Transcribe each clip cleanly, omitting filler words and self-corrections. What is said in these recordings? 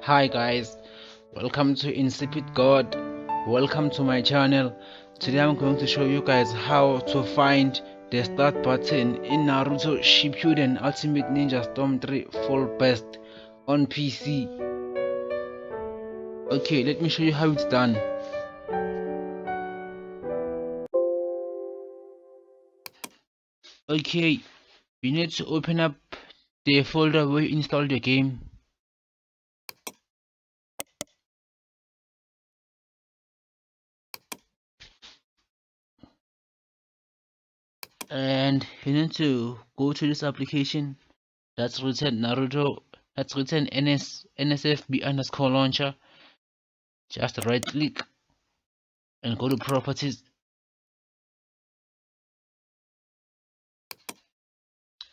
Hi guys, welcome to Insipid God. Welcome to my channel. Today I'm going to show you guys how to find the start button in Naruto Shippuden Ultimate Ninja Storm 3 Full Best on PC. Okay, let me show you how it's done. Okay, you need to open up the folder where you installed the game. And you need to go to this application that's written Naruto, that's written NSFB underscore launcher. Just right click and go to properties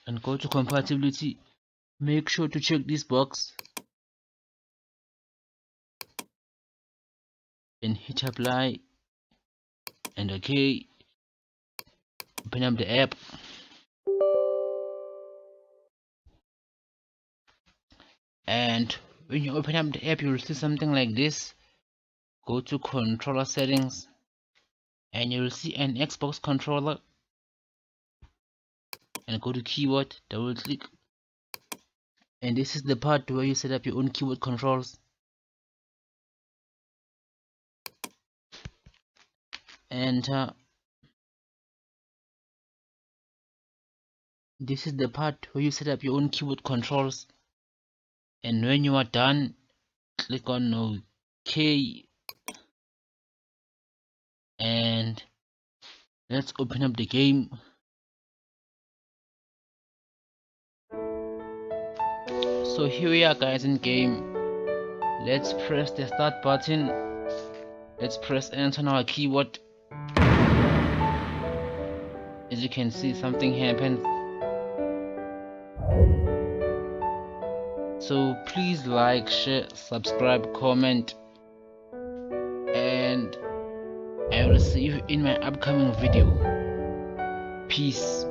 and go to compatibility. Make sure to check this box and hit apply and okay. Open up the app and when you open up the app you will see something like this. Go to controller settings and you will see an Xbox controller and go to keyboard, double click, and this is the part where you set up your own keyboard controls. Enter. This is the part where you set up your own keyboard controls, and when you are done click on OK and let's open up the game. So here we are guys in game. Let's press the start button. Let's press enter on our keyboard. As you can see, something happens. So please like, share, subscribe, comment, and I will see you in my upcoming video. Peace.